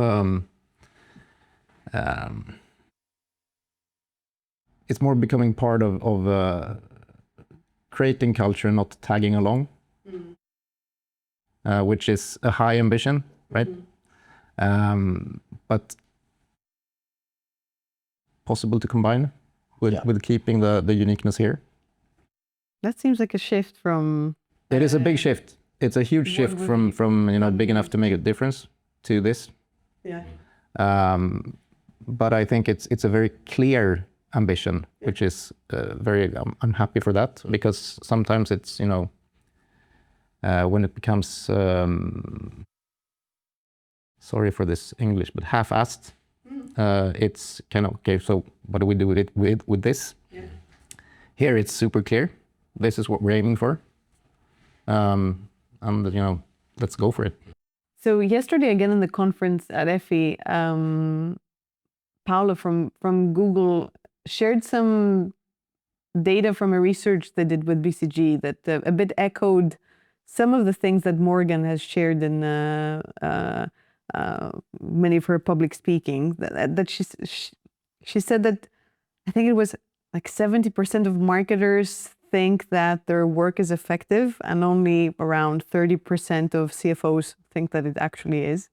it's more becoming part of creating culture, not tagging along, which is a high ambition, right? But possible to combine with keeping the uniqueness here. That seems like a shift from... It is a big shift. It's a huge shift from big enough to make a difference to this. Yeah. But I think it's a very clear ambition, which is very, I'm happy for that, because sometimes it's, when it becomes, sorry for this English, but half-assed, it's kind of, okay, so what do we do with this? Yeah. Here it's super clear. This is what we're aiming for. And, let's go for it. So yesterday, again in the conference at Effie, Paolo from Google shared some data from a research they did with BCG that a bit echoed some of the things that Morgan has shared in many of her public speaking. That she said that I think it was like 70% of marketers think that their work is effective, and only around 30% of CFOs think that it actually is,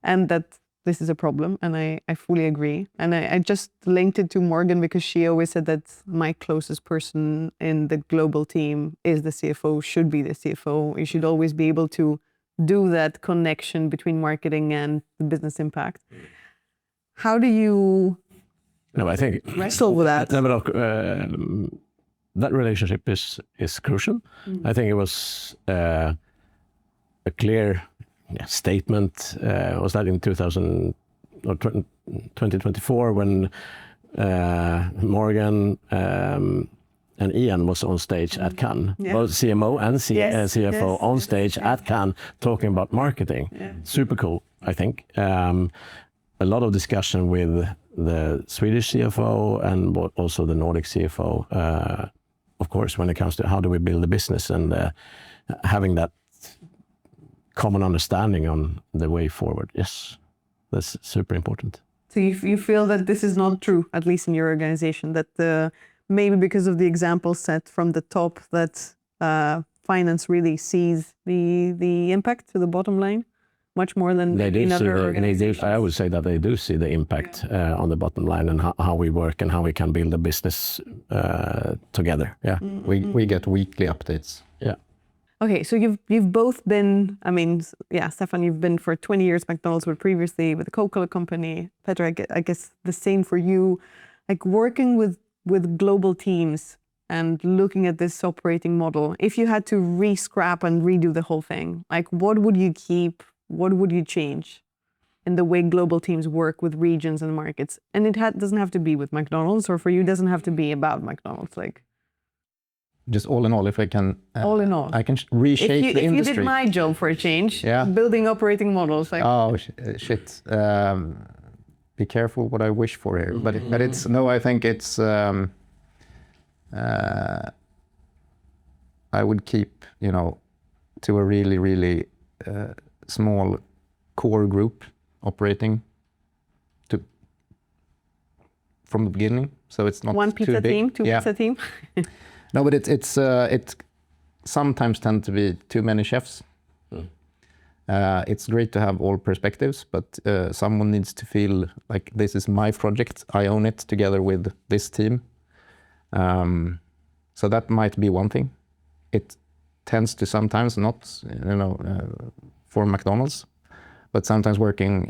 and that this is a problem, and I fully agree. And I just linked it to Morgan because she always said that my closest person in the global team is the CFO, should be the CFO. You should always be able to do that connection between marketing and the business impact. How do you I think wrestle with that? That relationship is crucial. I think it was a clear statement. Was that in 2024 when Morgan and Ian was on stage at Cannes, both CMO and CFO on stage at Cannes talking about marketing. Super cool, I think. A lot of discussion with the Swedish CFO and also the Nordic CFO, of course, when it comes to how do we build a business, and having that common understanding on the way forward. Yes, that's super important. So you feel that this is not true, at least in your organization, that maybe because of the example set from the top, that finance really sees the impact to the bottom line much more than in other organizations? I would say that they do see the impact on the bottom line and how we work and how we can build a business together. Yeah, we get weekly updates. Yeah. Okay, so you've both been, Staffan, you've been for 20 years McDonald's, but previously with the Coca-Cola company. Petter, I guess the same for you. Like working with global teams and looking at this operating model, if you had to re-scrap and redo the whole thing, like what would you keep? What would you change in the way global teams work with regions and markets? And it doesn't have to be with McDonald's, or for you, doesn't have to be about McDonald's. Like, just all in all, if I can, all in all, I can reshape the industry. If you did my job for a change, yeah, building operating models. Like, oh shit! Be careful what I wish for here. But it's no. I think it's. I would keep, you know, to a really small core group operating from the beginning, so it's not one pizza too big. Team, two pizza team. No, but it sometimes tend to be too many chefs. It's great to have all perspectives, but someone needs to feel like this is my project. I own it together with this team. So that might be one thing. It tends to sometimes not, you know, for McDonald's, but sometimes working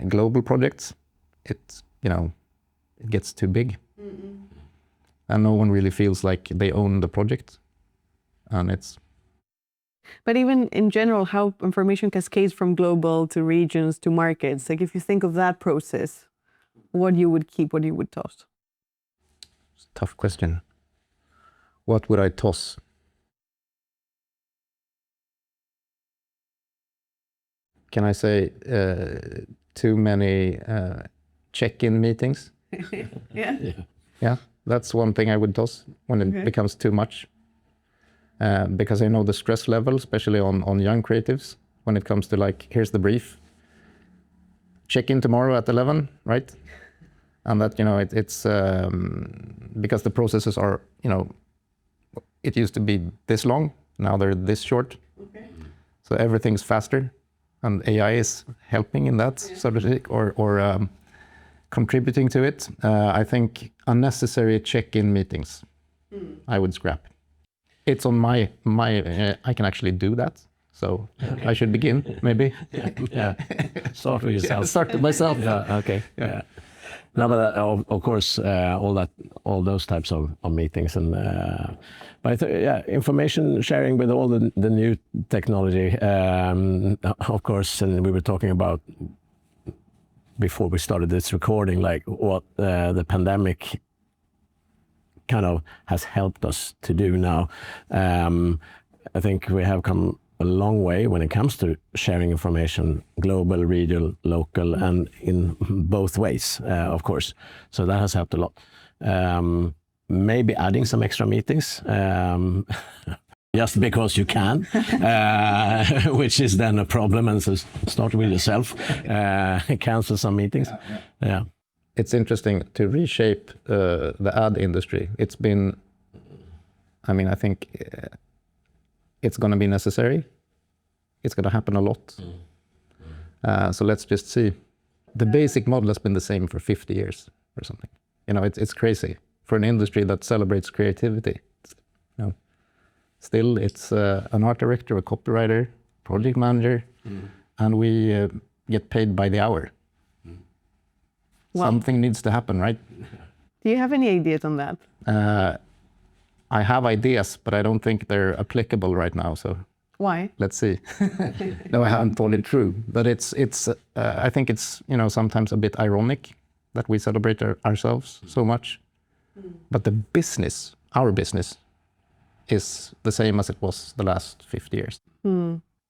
global projects, it, you know, it gets too big. And no one really feels like they own the project. And it's... But even in general, how information cascades from global to regions to markets, like if you think of that process, what you would keep, what you would toss? It's a tough question. What would I toss? Can I say too many check-in meetings? Yeah. Yeah, that's one thing I would toss when it becomes too much. Because I know the stress level, especially on young creatives, when it comes to like, here's the brief. Check in tomorrow at 11, right? And that, you know, it's because the processes are, you know, it used to be this long, now they're this short. Okay. So everything's faster, and AI is helping in that, so to speak, or contributing to it. I think unnecessary check-in meetings, I would scrap. It's on my I can actually do that, so I should begin, maybe. Yeah. Start with yourself. Yeah, start with myself. Yeah, okay. Yeah. No, but of course, all those types of meetings, and but yeah, information sharing with all the new technology, of course, and we were talking about before we started this recording, like what the pandemic kind of has helped us to do now. I think we have come a long way when it comes to sharing information, global, regional, local, and in both ways, of course. So that has helped a lot. Maybe adding some extra meetings, just because you can, which is then a problem, and so start with yourself, cancel some meetings. Yeah. It's interesting to reshape the ad industry. It's been, I mean, I think it's going to be necessary. It's going to happen a lot. So let's just see. The basic model has been the same for 50 years or something. You know, it's crazy for an industry that celebrates creativity. You know, still, it's an art director, a copywriter, project manager, and we get paid by the hour. Well, something needs to happen, right? Do you have any ideas on that? I have ideas, but I don't think they're applicable right now. So why? Let's see. No, I haven't thought it through. But it's. I think it's, you know, sometimes a bit ironic that we celebrate ourselves so much, but the business, our business, is the same as it was the last 50 years.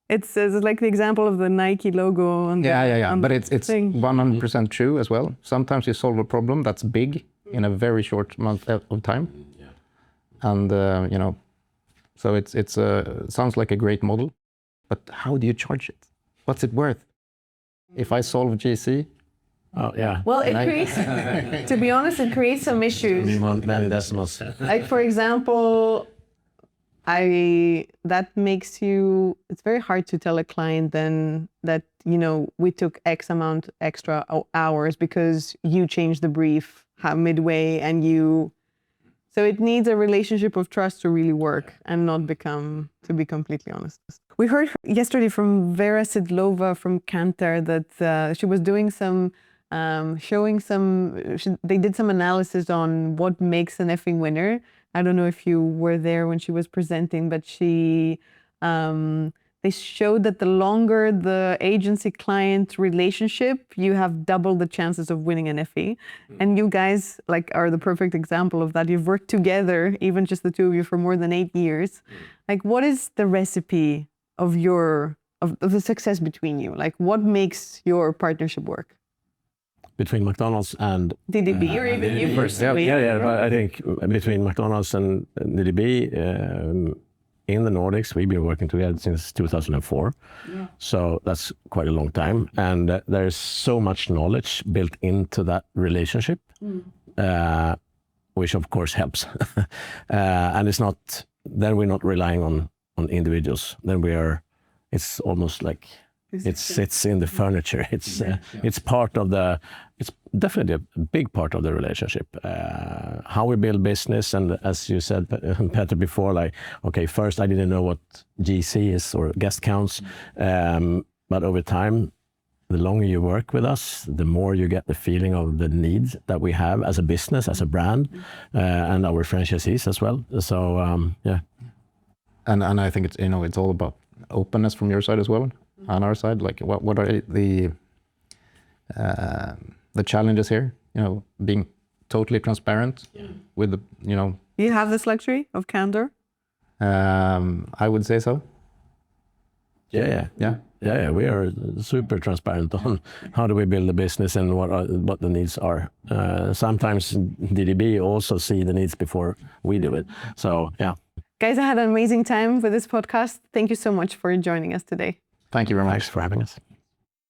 It's like the example of the Nike logo. On But it's 100% true as well. Sometimes you solve a problem that's big in a very short amount of time. And, you know, so it's sounds like a great model, but how do you charge it? What's it worth? If I solve GC? Oh, yeah. Well, it creates, to be honest, it creates some issues. Like, for example, that makes you, it's very hard to tell a client then that, you know, we took X amount extra hours because you changed the brief midway and you, so it needs a relationship of trust to really work and not become, to be completely honest. We heard yesterday from Vera Sidlova from Kantar that she was doing some, they did some analysis on what makes an Effie winner. I don't know if you were there when she was presenting, but they they showed that the longer the agency-client relationship, you have double the chances of winning an Effie. And you guys like are the perfect example of that. You've worked together, even just the two of you, for more than 8 years. Like, what is the recipe of the success between you? Like, what makes your partnership work? Between McDonald's and DDB, or even you personally? Yeah. But I think between McDonald's and DDB, in the Nordics, we've been working together since 2004. Yeah. So that's quite a long time. And there's so much knowledge built into that relationship, which of course helps. And then we're not relying on individuals. Then it's almost like it sits in the furniture. It's part of it's definitely a big part of the relationship. How we build business, and as you said, Petter, before, like, okay, first I didn't know what GC is or guest counts, but over time, the longer you work with us, the more you get the feeling of the needs that we have as a business, as a brand, and our franchisees as well. So yeah. And I think it's all about openness from your side as well. On our side, like what are the challenges here? Being totally transparent with the. You have this luxury of candor. I would say so. Yeah. We are super transparent on how do we build a business and what the needs are. Sometimes DDB also see the needs before we do it. So yeah. Guys, I had an amazing time with this podcast. Thank you so much for joining us today. Thank you very much. Thanks for having us.